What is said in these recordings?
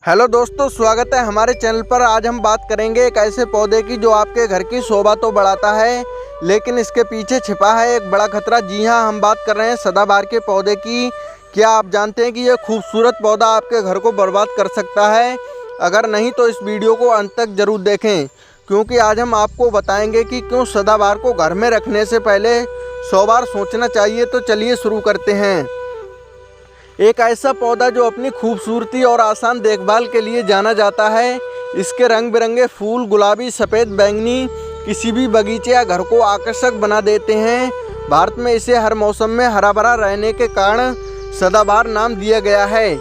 Hello दोस्तों, स्वागत है हमारे चैनल पर। आज हम बात करेंगे एक ऐसे पौधे की जो आपके घर की शोभा तो बढ़ाता है, लेकिन इसके पीछे छिपा है एक बड़ा खतरा। जी हाँ, हम बात कर रहे हैं सदाबहार के पौधे की। क्या आप जानते हैं कि यह खूबसूरत पौधा आपके घर को बर्बाद कर सकता है? अगर नहीं तो इस वीडियो को अंत तक जरूर देखें, क्योंकि आज हम आपको बताएंगे कि क्यों सदाबहार को घर में रखने से पहले 100 बार सोचना चाहिए। तो चलिए शुरू करते हैं। एक ऐसा पौधा जो अपनी खूबसूरती और आसान देखभाल के लिए जाना जाता है। इसके रंग बिरंगे फूल गुलाबी, सफ़ेद, बैंगनी किसी भी बगीचे या घर को आकर्षक बना देते हैं। भारत में इसे हर मौसम में हरा भरा रहने के कारण सदाबहार नाम दिया गया है।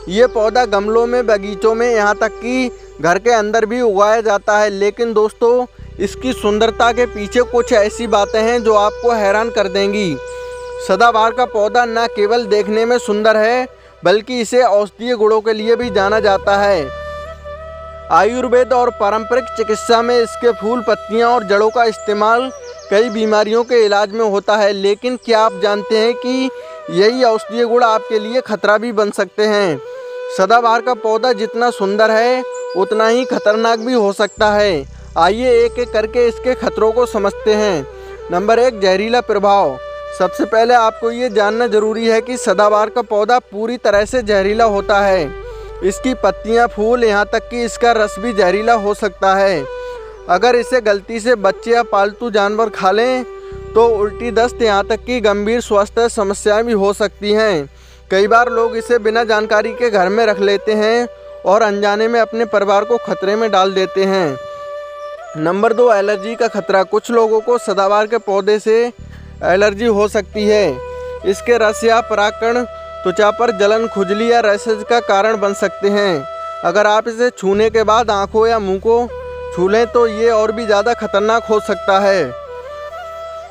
ये पौधा गमलों में, बगीचों में, यहाँ तक कि घर के अंदर भी उगाया जाता है। लेकिन दोस्तों, इसकी सुंदरता के पीछे कुछ ऐसी बातें हैं जो आपको हैरान कर देंगी। सदाबहार का पौधा न केवल देखने में सुंदर है, बल्कि इसे औषधीय गुणों के लिए भी जाना जाता है। आयुर्वेद और पारंपरिक चिकित्सा में इसके फूल, पत्तियां और जड़ों का इस्तेमाल कई बीमारियों के इलाज में होता है। लेकिन क्या आप जानते हैं कि यही औषधीय गुण आपके लिए खतरा भी बन सकते हैं? सदाबहार का पौधा जितना सुंदर है, उतना ही खतरनाक भी हो सकता है। आइए एक एक करके इसके खतरों को समझते हैं। नंबर 1, जहरीला प्रभाव। सबसे पहले आपको ये जानना जरूरी है कि सदाबहार का पौधा पूरी तरह से जहरीला होता है। इसकी पत्तियां, फूल, यहाँ तक कि इसका रस भी जहरीला हो सकता है। अगर इसे गलती से बच्चे या पालतू जानवर खा लें तो उल्टी, दस्त, यहाँ तक कि गंभीर स्वास्थ्य समस्याएं भी हो सकती हैं। कई बार लोग इसे बिना जानकारी के घर में रख लेते हैं और अनजाने में अपने परिवार को खतरे में डाल देते हैं। नंबर 2, एलर्जी का खतरा। कुछ लोगों को सदाबहार के पौधे से एलर्जी हो सकती है। इसके रस या परागकण त्वचा पर जलन, खुजली या रैशेज का कारण बन सकते हैं। अगर आप इसे छूने के बाद आंखों या मुंह को छू लें तो ये और भी ज़्यादा खतरनाक हो सकता है।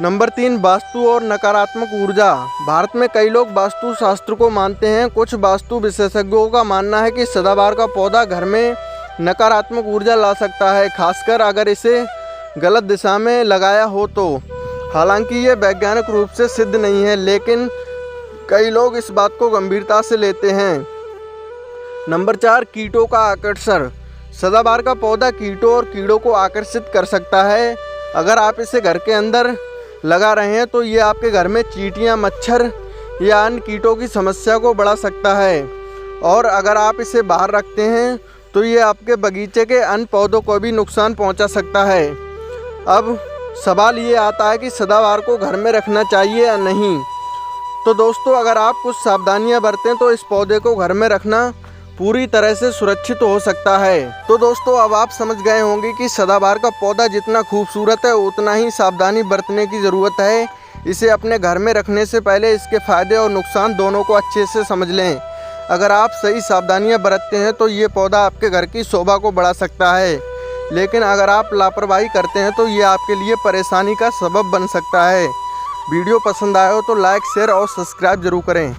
नंबर 3, वास्तु और नकारात्मक ऊर्जा। भारत में कई लोग वास्तु शास्त्र को मानते हैं। कुछ वास्तु विशेषज्ञों का मानना है कि सदाबहार का पौधा घर में नकारात्मक ऊर्जा ला सकता है, खासकर अगर इसे गलत दिशा में लगाया हो तो। हालांकि ये वैज्ञानिक रूप से सिद्ध नहीं है, लेकिन कई लोग इस बात को गंभीरता से लेते हैं। नंबर 4, कीटों का आकर्षण। सदाबहार का पौधा कीटों और कीड़ों को आकर्षित कर सकता है। अगर आप इसे घर के अंदर लगा रहे हैं तो ये आपके घर में चींटियां, मच्छर या अन्य कीटों की समस्या को बढ़ा सकता है। और अगर आप इसे बाहर रखते हैं तो ये आपके बगीचे के अन्य पौधों को भी नुकसान पहुंचा सकता है। अब सवाल ये आता है कि सदाबहार को घर में रखना चाहिए या नहीं। तो दोस्तों, अगर आप कुछ सावधानियां बरतें तो इस पौधे को घर में रखना पूरी तरह से सुरक्षित हो सकता है। तो दोस्तों, अब आप समझ गए होंगे कि सदाबहार का पौधा जितना खूबसूरत है, उतना ही सावधानी बरतने की ज़रूरत है। इसे अपने घर में रखने से पहले इसके फ़ायदे और नुकसान दोनों को अच्छे से समझ लें। अगर आप सही सावधानियाँ बरतते हैं तो ये पौधा आपके घर की शोभा को बढ़ा सकता है, लेकिन अगर आप लापरवाही करते हैं तो ये आपके लिए परेशानी का सबब बन सकता है। वीडियो पसंद आया हो तो लाइक, शेयर और सब्सक्राइब जरूर करें।